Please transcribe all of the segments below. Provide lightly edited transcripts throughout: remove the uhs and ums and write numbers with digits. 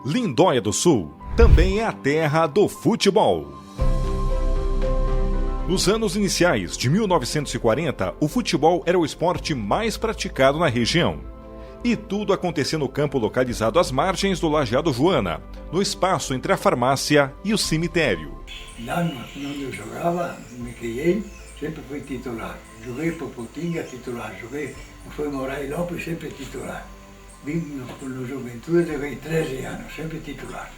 Lindóia do Sul também é a terra do futebol. Nos anos iniciais de 1940, o futebol era o esporte mais praticado na região. E tudo acontecia no campo localizado às margens do Lajeado Joana, no espaço entre a farmácia e o cemitério. Lá onde eu jogava, me criei, sempre fui titular. Joguei por Putinga, titular. Fui morar em Lopes, sempre titular. Vim no Juventude, joguei 13 anos, sempre titular.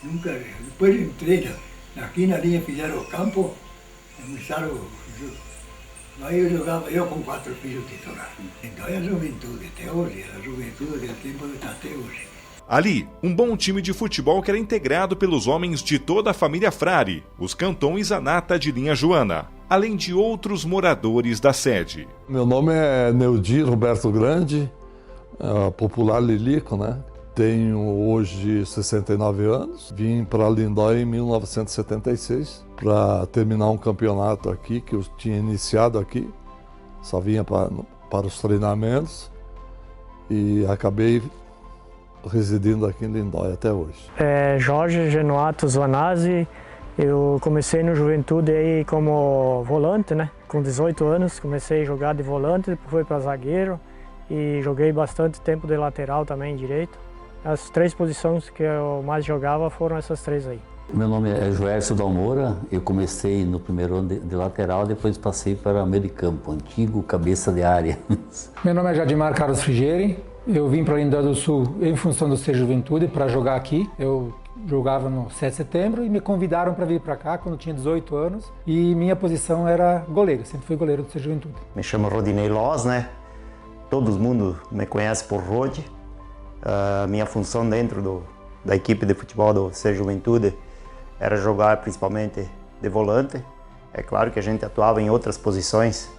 Nunca, depois entrei aqui na linha, fizeram o campo, começaram. Aí eu jogava, eu com 4 filhos titular. Então é a Juventude, até hoje, a Juventude do tempo está até hoje. Ali, um bom time de futebol que era integrado pelos homens de toda a família Frari, os Cantões Anata de Linha Joana, além de outros moradores da sede. Meu nome é Neudi Roberto Grande, popular Lilico, né? Tenho hoje 69 anos, vim para Lindóia em 1976 para terminar um campeonato aqui que eu tinha iniciado aqui, só vinha para os treinamentos e acabei residindo aqui em Lindóia até hoje. Jorge Genuato Zvanazzi, eu comecei no Juventude aí como volante, né? Com 18 anos comecei a jogar de volante, depois fui para zagueiro e joguei bastante tempo de lateral também, direito. As 3 posições que eu mais jogava foram essas 3 aí. Meu nome é Joércio Dalmoura, eu comecei no primeiro ano de lateral, depois passei para meio de campo, antigo cabeça de área. Meu nome é Jadimar Carlos Frigieri, eu vim para Lindóia do Sul em função do Ser Juventude para jogar aqui. Eu jogava no 7 de setembro e me convidaram para vir para cá quando eu tinha 18 anos e minha posição era goleiro, sempre fui goleiro do Ser Juventude. Me chamo Rodinei Loz, né? Todo mundo me conhece por Rodi. Minha função dentro da equipe de futebol do Ser Juventude era jogar principalmente de volante. É claro que a gente atuava em outras posições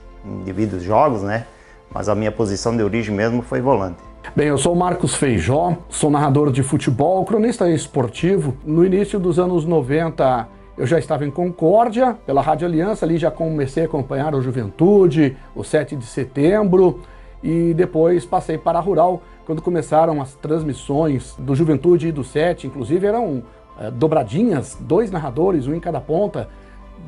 devido aos jogos, né? Mas a minha posição de origem mesmo foi volante. Bem, eu sou Marcos Feijó, sou narrador de futebol, cronista esportivo. No início dos anos 90, eu já estava em Concórdia, pela Rádio Aliança, ali já comecei a acompanhar o Juventude, o 7 de setembro, e depois passei para a Rural, quando começaram as transmissões do Juventude e do 7, inclusive eram dobradinhas, 2 narradores, um em cada ponta,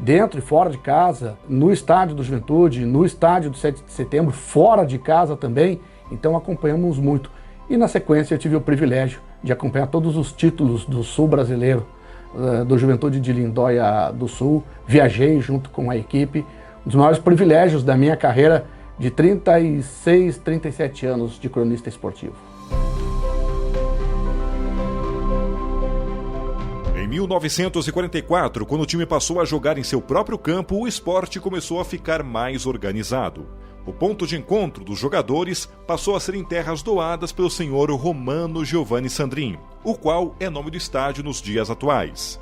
dentro e fora de casa, no estádio do Juventude, no estádio do 7 de setembro, fora de casa também, então acompanhamos muito. E na sequência eu tive o privilégio de acompanhar todos os títulos do Sul brasileiro, do Juventude de Lindóia do Sul, viajei junto com a equipe, um dos maiores privilégios da minha carreira de 36, 37 anos de cronista esportivo. Em 1944, quando o time passou a jogar em seu próprio campo, o esporte começou a ficar mais organizado. O ponto de encontro dos jogadores passou a ser em terras doadas pelo senhor Romano Giovanni Sandrin, o qual é nome do estádio nos dias atuais.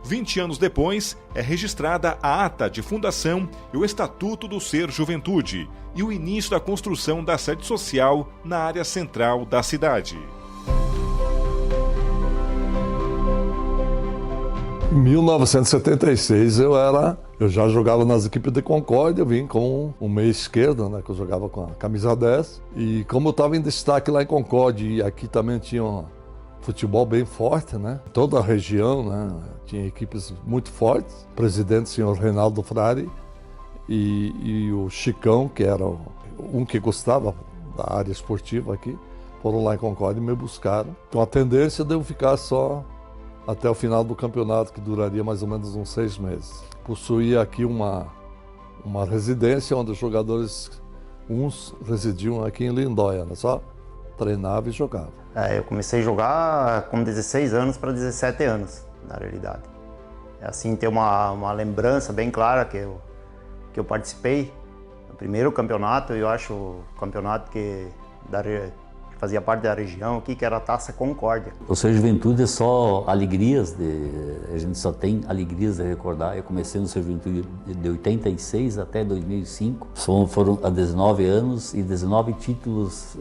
20 anos depois, é registrada a ata de fundação e o Estatuto do Ser Juventude e o início da construção da sede social na área central da cidade. Em 1976 eu já jogava nas equipes de Concórdia, eu vim com um meia esquerda, né, que eu jogava com a camisa 10. E como eu estava em destaque lá em Concórdia e aqui também tinha um futebol bem forte, né? Toda a região, né, tinha equipes muito fortes. O presidente, o senhor Reinaldo Frari, e o Chicão, que era um que gostava da área esportiva aqui, foram lá em Concórdia e me buscaram. Então a tendência de eu ficar só até o final do campeonato, que duraria mais ou menos uns 6 meses. Possuía aqui uma residência onde os jogadores, uns residiam aqui em Lindóia, né? Só treinava e jogava. Eu comecei a jogar com 16 anos para 17 anos, na realidade. Assim, tem uma lembrança bem clara que eu participei no primeiro campeonato, eu acho o campeonato que fazia parte da região aqui, que era a Taça Concórdia. O Ser Juventude é só alegrias, a gente só tem alegrias de recordar. Eu comecei no Ser Juventude de 86 até 2005, foram há 19 anos e 19 títulos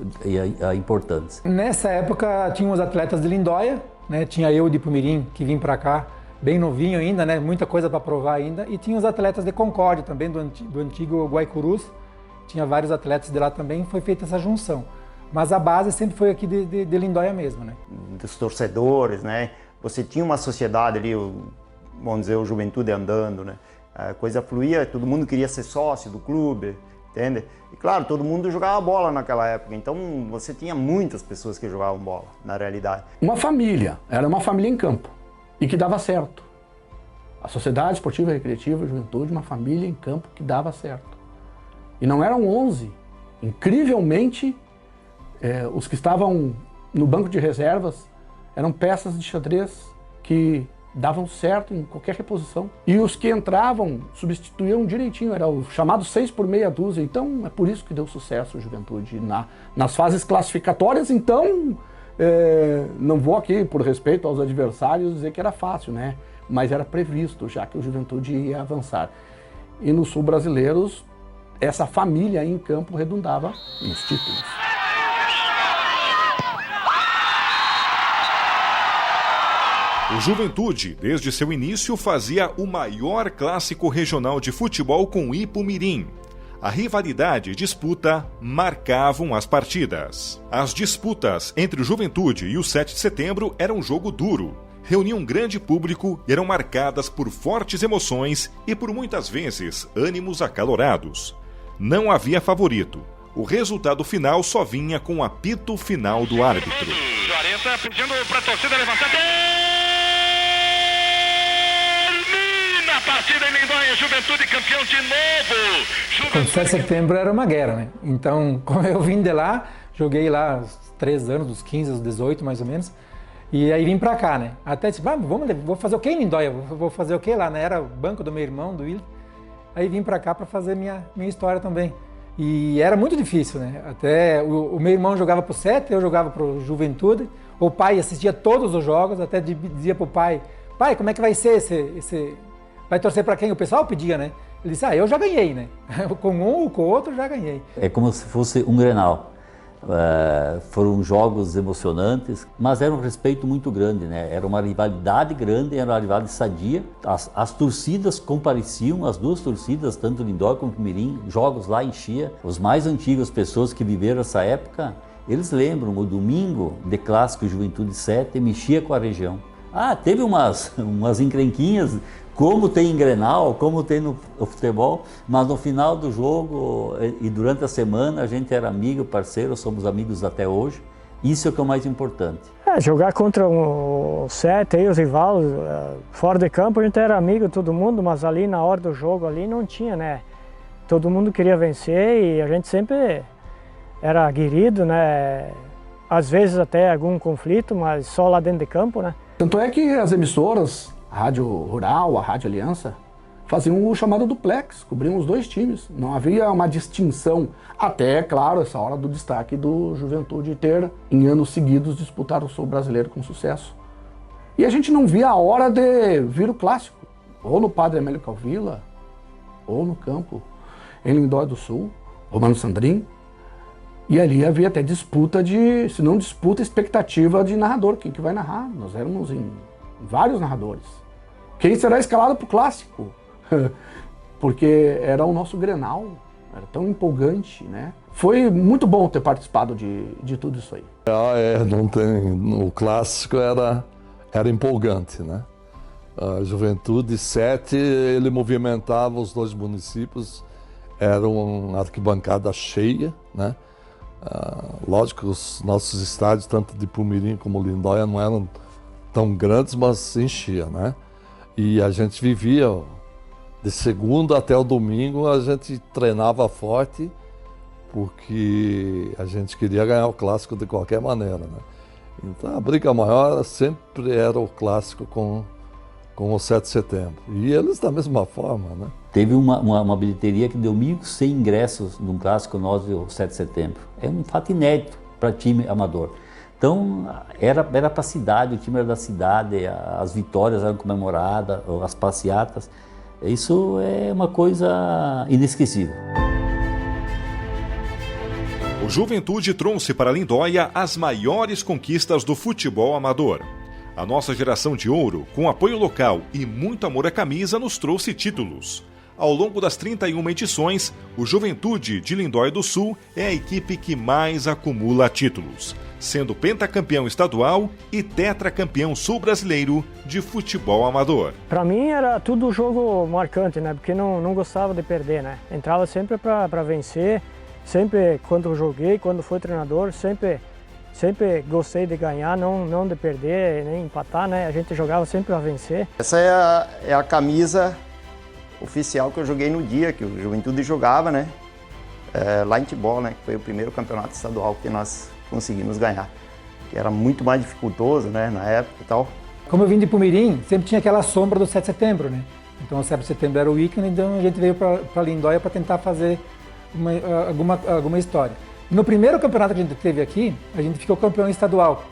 importantes. Nessa época tinha os atletas de Lindóia, né? Tinha eu de Pumirim, que vim para cá bem novinho ainda, né? Muita coisa para provar ainda, e tinha os atletas de Concórdia também, do antigo Guaicurus, tinha vários atletas de lá também, foi feita essa junção. Mas a base sempre foi aqui de Lindóia mesmo, né? Dos torcedores, né? Você tinha uma sociedade ali, vamos dizer, o Juventude andando, né? A coisa fluía, todo mundo queria ser sócio do clube, entende? E claro, todo mundo jogava bola naquela época, então você tinha muitas pessoas que jogavam bola, na realidade. Uma família, era uma família em campo, e que dava certo. A Sociedade Esportiva Recreativa Juventude, uma família em campo que dava certo. E não eram 11, incrivelmente, os que estavam no banco de reservas eram peças de xadrez que davam certo em qualquer reposição. E os que entravam substituíam direitinho, era o chamado 6 por meia dúzia. Então é por isso que deu sucesso o Juventude nas fases classificatórias. Então não vou aqui, por respeito aos adversários, dizer que era fácil, né? Mas era previsto já que o Juventude ia avançar. E no Sul Brasileiros, essa família aí em campo redundava nos títulos. O Juventude, desde seu início, fazia o maior clássico regional de futebol com o Ipumirim. A rivalidade e disputa marcavam as partidas. As disputas entre o Juventude e o 7 de setembro eram um jogo duro. Reuniam um grande público e eram marcadas por fortes emoções e por muitas vezes ânimos acalorados. Não havia favorito. O resultado final só vinha com o apito final do árbitro. Juarez pedindo para a torcida levantar. Partida em Lindóia, Juventude campeão de novo. Com 7 de setembro era uma guerra, né? Então, como eu vim de lá, joguei lá os 3 anos, dos 15 aos 18 mais ou menos, e aí vim pra cá, né? Até disse, vou fazer o que em Lindóia? Vou fazer o que lá, né? Era o banco do meu irmão, do Will. Aí vim pra cá pra fazer minha história também. E era muito difícil, né? Até o meu irmão jogava pro 7, eu jogava pro Juventude. O pai assistia todos os jogos, até dizia pro pai, como é que vai ser esse... Vai torcer para quem? O pessoal pedia, né? Ele disse, eu já ganhei, né? Com um ou com o outro já ganhei. É como se fosse um Grenal. Foram jogos emocionantes, mas era um respeito muito grande, né? Era uma rivalidade grande, era uma rivalidade sadia. As torcidas compareciam, as duas torcidas, tanto Lindóia como Mirim, jogos lá enchia. Os mais antigos, pessoas que viveram essa época, eles lembram, o domingo de clássico Juventude 7 mexia com a região. Teve umas encrenquinhas, como tem em Grenal, como tem no futebol, mas no final do jogo e durante a semana a gente era amigo, parceiro, somos amigos até hoje. Isso é o que é o mais importante. Jogar contra o 7 e os rivais, fora de campo a gente era amigo todo mundo, mas ali na hora do jogo ali não tinha, né? Todo mundo queria vencer e a gente sempre era aguerrido, né? Às vezes até algum conflito, mas só lá dentro de campo, né? Tanto é que as emissoras, a Rádio Rural, a Rádio Aliança, faziam o chamado duplex, cobriam os dois times. Não havia uma distinção, até, claro, essa hora do destaque do Juventude ter, em anos seguidos, disputado o Sul Brasileiro com sucesso. E a gente não via a hora de vir o clássico, ou no Padre Amélio Calvila, ou no campo, em Lindóia do Sul, Romano Sandrin. E ali havia até disputa se não disputa, expectativa de narrador, quem que vai narrar. Nós éramos em vários narradores. Quem será escalado para o clássico? Porque era o nosso Grenal, era tão empolgante, né? Foi muito bom ter participado de tudo isso aí. Não tem, o clássico era empolgante, né? A Juventude 7, ele movimentava os dois municípios, era uma arquibancada cheia, né? Lógico que os nossos estádios, tanto de Ipumirim como Lindóia, não eram tão grandes, mas se enchia, né? E a gente vivia, de segunda até o domingo, a gente treinava forte, porque a gente queria ganhar o clássico de qualquer maneira, né? Então a briga maior sempre era o clássico com o 7 de setembro. E eles da mesma forma, né? Teve uma bilheteria que deu 1.100 ingressos num clássico nosso, o 7 de setembro. É um fato inédito para time amador. Então, era para a cidade, o time era da cidade, as vitórias eram comemoradas, as passeatas. Isso é uma coisa inesquecível. O Juventude trouxe para Lindóia as maiores conquistas do futebol amador. A nossa geração de ouro, com apoio local e muito amor à camisa, nos trouxe títulos. Ao longo das 31 edições, o Juventude de Lindóia do Sul é a equipe que mais acumula títulos, sendo pentacampeão estadual e tetracampeão sul-brasileiro de futebol amador. Para mim era tudo jogo marcante, né? Porque não gostava de perder, né? Entrava sempre para vencer, sempre quando eu joguei, quando fui treinador, sempre gostei de ganhar, não de perder, nem empatar, né? A gente jogava sempre para vencer. Essa é a camisa oficial que eu joguei no dia que o Juventude jogava, né? Lá em Tibó, né? Que foi o primeiro campeonato estadual que nós conseguimos ganhar. Que era muito mais dificultoso, né? Na época e tal. Como eu vim de Pumirim, sempre tinha aquela sombra do 7 de setembro, né? Então o 7 de setembro era o ícone, então a gente veio para Lindóia para tentar fazer alguma história. No primeiro campeonato que a gente teve aqui, a gente ficou campeão estadual,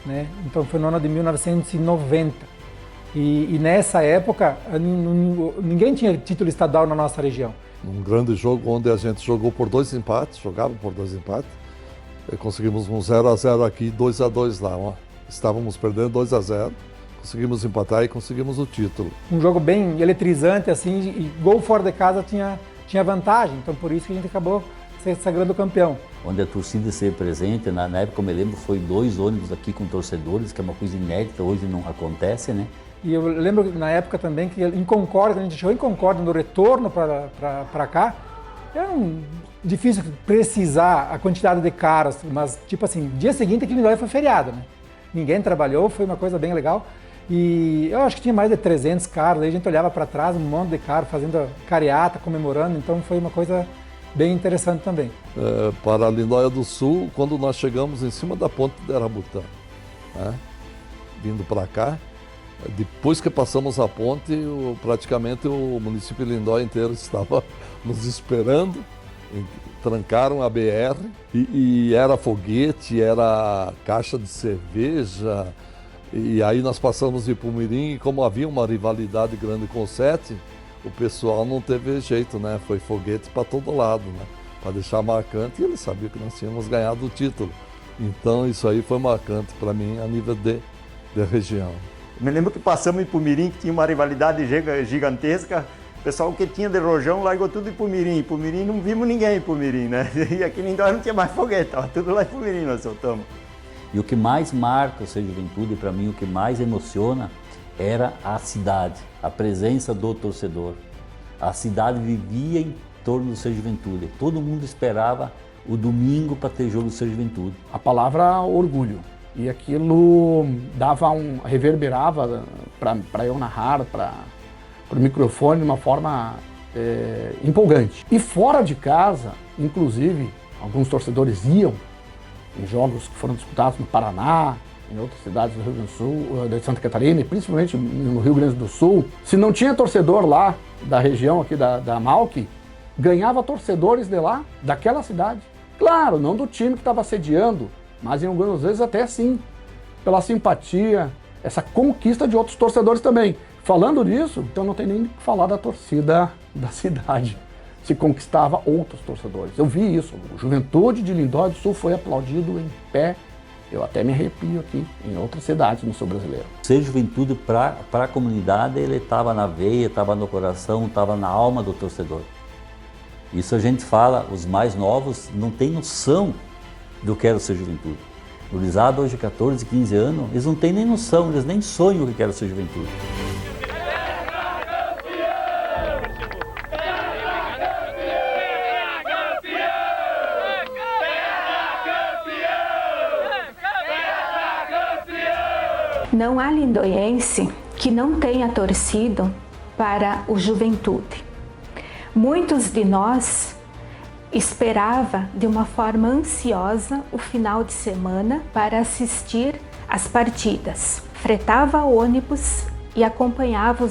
né? Então foi no ano de 1990. E nessa época, ninguém tinha título estadual na nossa região. Um grande jogo onde a gente jogava por 2 empates, conseguimos um 0-0 aqui, 2-2 lá. Ó. Estávamos perdendo 2-0, conseguimos empatar e conseguimos o título. Um jogo bem eletrizante, assim, e gol fora de casa tinha vantagem, então por isso que a gente acabou se sagrando campeão. Onde a torcida esteve presente, na época eu me lembro, foi 2 ônibus aqui com torcedores, que é uma coisa inédita, hoje não acontece, né? E eu lembro na época também que em Concórdia, quando a gente chegou em Concórdia no retorno para cá, era difícil precisar a quantidade de caras, mas tipo assim, dia seguinte aqui em Lindóia foi feriado, né? Ninguém trabalhou, foi uma coisa bem legal. E eu acho que tinha mais de 300 caras, aí a gente olhava para trás, um monte de caras fazendo careata, comemorando, então foi uma coisa bem interessante também. Para Lindóia do Sul, quando nós chegamos em cima da ponte de Arabutã, né? Vindo para cá, depois que passamos a ponte, praticamente o município de Lindóia inteiro estava nos esperando, trancaram a BR e era foguete, era caixa de cerveja, e aí nós passamos de Pumirim e como havia uma rivalidade grande com o 7, o pessoal não teve jeito, né? Foi foguete para todo lado, né? Para deixar marcante, e eles sabiam que nós tínhamos ganhado o título. Então isso aí foi marcante para mim a nível de região. Eu me lembro que passamos em Pumirim, que tinha uma rivalidade gigantesca. O pessoal que tinha de rojão largou tudo em Pumirim. Em Pumirim não vimos ninguém em Pumirim, né? E aqui em Lindóia não tinha mais foguete, estava tudo lá em Pumirim nós soltamos. E o que mais marca o Ser Juventude, para mim, o que mais emociona, era a cidade, a presença do torcedor. A cidade vivia em torno do Ser Juventude. Todo mundo esperava o domingo para ter jogo do Ser Juventude. A palavra orgulho. E aquilo reverberava para eu narrar, para o microfone de uma forma empolgante. E fora de casa, inclusive, alguns torcedores iam em jogos que foram disputados no Paraná, em outras cidades do Rio Grande do Sul, de Santa Catarina, e principalmente no Rio Grande do Sul. Se não tinha torcedor lá da região aqui da Malc, ganhava torcedores de lá, daquela cidade. Claro, não do time que estava sediando, mas em algumas vezes até sim, pela simpatia, essa conquista de outros torcedores também. Falando nisso, então não tem nem o que falar da torcida da cidade. Se conquistava outros torcedores. Eu vi isso, o Juventude de Lindóia do Sul foi aplaudido em pé. Eu até me arrepio aqui, em outras cidades no sul brasileiro. Ser Juventude para a comunidade, ele estava na veia, estava no coração, estava na alma do torcedor. Isso a gente fala, os mais novos não têm noção do que era o Ser Juventude. O gurizada hoje, 14, 15 anos, eles não têm nem noção, eles nem sonham o que era o Ser Juventude. Não há lindoiense que não tenha torcido para o Juventude. Muitos de nós esperava de uma forma ansiosa o final de semana para assistir às partidas. Fretava ônibus e acompanhava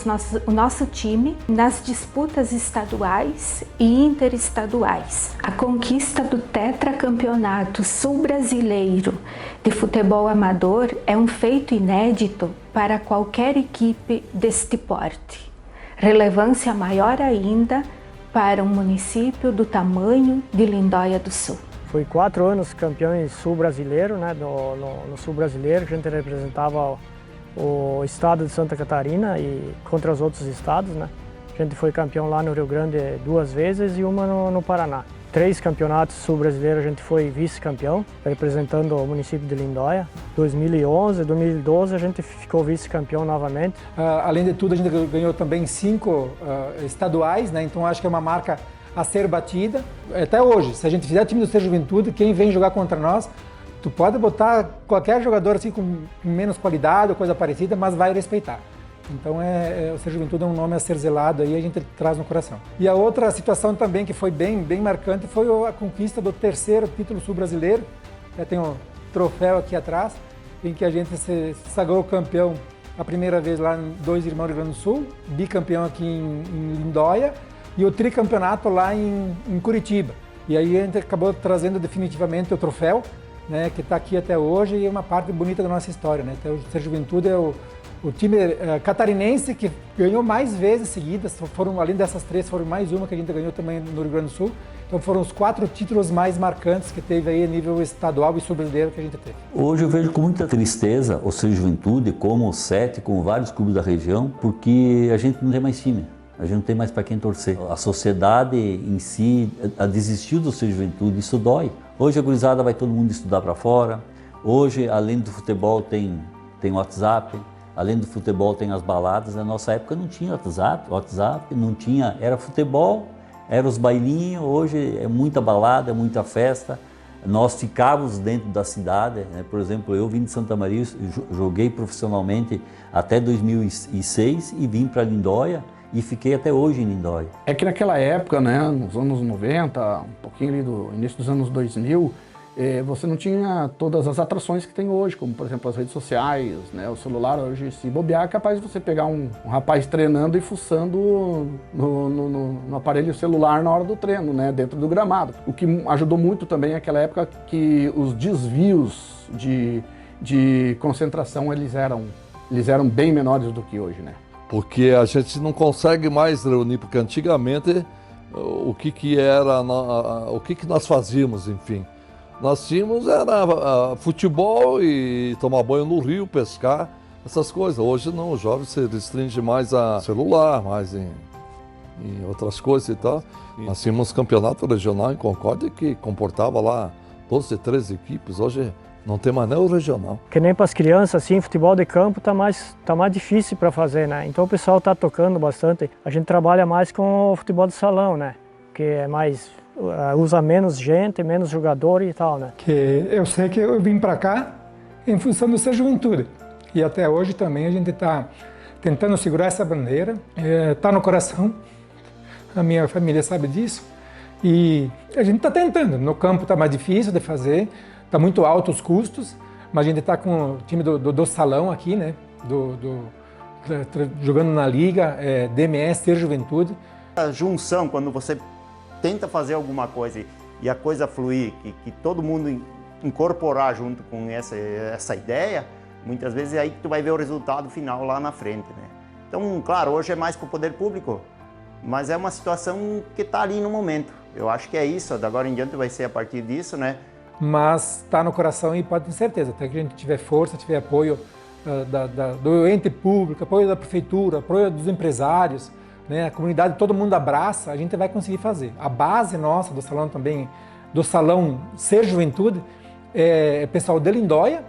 o nosso time nas disputas estaduais e interestaduais. A conquista do tetracampeonato sul-brasileiro de futebol amador é um feito inédito para qualquer equipe deste porte. Relevância maior ainda para um município do tamanho de Lindóia do Sul. Fui 4 anos campeões sul-brasileiro, né, no sul brasileiro, que a gente representava o estado de Santa Catarina e contra os outros estados, né? A gente foi campeão lá no Rio Grande 2 vezes e uma no Paraná. 3 campeonatos sul-brasileiros a gente foi vice-campeão, representando o município de Lindóia. 2011, 2012 a gente ficou vice-campeão novamente. Além de tudo, a gente ganhou também 5 estaduais, né? Então acho que é uma marca a ser batida. Até hoje, se a gente fizer time do Ser Juventude, quem vem jogar contra nós, tu pode botar qualquer jogador assim com menos qualidade ou coisa parecida, mas vai respeitar. Então o Ser Juventude é um nome a ser zelado aí, a gente traz no coração. E a outra situação também que foi bem marcante foi a conquista do 3º título sul-brasileiro. Tem um troféu aqui atrás, em que a gente se sagrou campeão a primeira vez lá em Dois Irmãos, Rio Grande do Sul, bicampeão aqui em Lindóia e o tricampeonato lá em Curitiba. E aí a gente acabou trazendo definitivamente o troféu, né, que está aqui até hoje e é uma parte bonita da nossa história, né? Então, o Ser Juventude é o time catarinense que ganhou mais vezes seguidas, além dessas 3, foram mais uma que a gente ganhou também no Rio Grande do Sul. Então foram os 4 títulos mais marcantes que teve aí a nível estadual e sul-brasileiro que a gente teve. Hoje eu vejo com muita tristeza o Ser Juventude, como o 7, como vários clubes da região, porque a gente não tem mais time. A gente não tem mais para quem torcer. A sociedade em si desistiu do Ser Juventude, isso dói. Hoje a gurizada vai todo mundo estudar para fora. Hoje, além do futebol, tem WhatsApp. Além do futebol, tem as baladas. Na nossa época não tinha WhatsApp, não tinha, era futebol, eram os bailinhos. Hoje é muita balada, é muita festa. Nós ficávamos dentro da cidade, né? Por exemplo, eu vim de Santa Maria, joguei profissionalmente até 2006 e vim para Lindóia e fiquei até hoje em Lindóia. É que naquela época, né, nos anos 90, um pouquinho ali do início dos anos 2000, você não tinha todas as atrações que tem hoje, como por exemplo as redes sociais, né, o celular. Hoje, se bobear, é capaz de você pegar um rapaz treinando e fuçando no aparelho celular na hora do treino, né, dentro do gramado. O que ajudou muito também naquela época que os desvios de concentração eles eram bem menores do que hoje, né? Porque a gente não consegue mais reunir, porque antigamente o que nós fazíamos, enfim. Nós tínhamos era futebol e tomar banho no rio, pescar, essas coisas. Hoje não, o jovem se restringe mais a celular, mais em outras coisas e tal. Nós tínhamos campeonato regional em Concórdia que comportava lá 12, 13 equipes. Hoje não tem mais nem o regional. Que nem para as crianças, assim, futebol de campo tá mais difícil para fazer, né? Então o pessoal tá tocando bastante. A gente trabalha mais com o futebol de salão, né? Que é mais... usa menos gente, menos jogador e tal, né? Que eu sei que eu vim para cá em função do Ser Juventude. E até hoje também a gente está tentando segurar essa bandeira. Está no coração, a minha família sabe disso. E a gente está tentando. No campo está mais difícil de fazer, está muito alto os custos, mas a gente está com o time do salão aqui, né? Jogando na liga, DMS, Ser Juventude. A junção, quando você tenta fazer alguma coisa e a coisa fluir, que todo mundo incorporar junto com essa ideia, muitas vezes é aí que tu vai ver o resultado final lá na frente, né? Então, claro, hoje é mais para o poder público, mas é uma situação que está ali no momento. Eu acho que é isso, da agora em diante vai ser a partir disso, né? Mas está no coração e pode ter certeza, até que a gente tiver força, tiver apoio do ente público, apoio da prefeitura, apoio dos empresários, né, a comunidade, todo mundo abraça, a gente vai conseguir fazer. A base nossa do salão também, do salão Ser Juventude, é pessoal de Lindóia,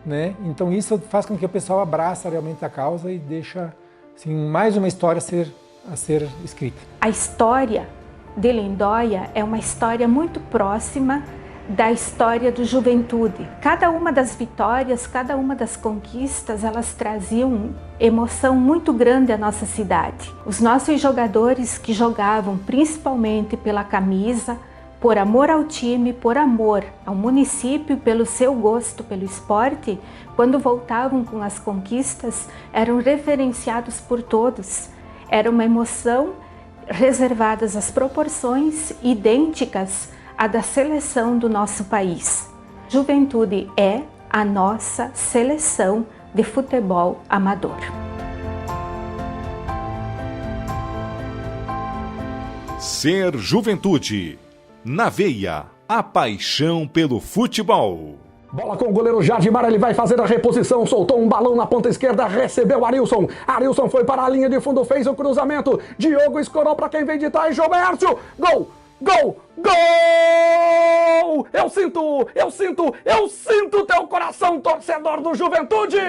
né? Então isso faz com que o pessoal abraça realmente a causa e deixa assim, mais uma história a ser escrita. A história de Lindóia é uma história muito próxima da história do Juventude. Cada uma das vitórias, cada uma das conquistas, elas traziam emoção muito grande à nossa cidade. Os nossos jogadores que jogavam principalmente pela camisa, por amor ao time, por amor ao município, pelo seu gosto pelo esporte, quando voltavam com as conquistas, eram reverenciados por todos. Era uma emoção reservadas às proporções idênticas à da seleção do nosso país. Juventude é a nossa seleção de futebol amador. Ser Juventude. Na veia, a paixão pelo futebol. Bola com o goleiro Jadimar, ele vai fazer a reposição, soltou um balão na ponta esquerda, recebeu Arilson. Arilson foi para a linha de fundo, fez o cruzamento. Diogo escorou para quem vem de trás, Jobércio. Gol! Gol! Gol! Eu sinto teu coração, torcedor do Juventude!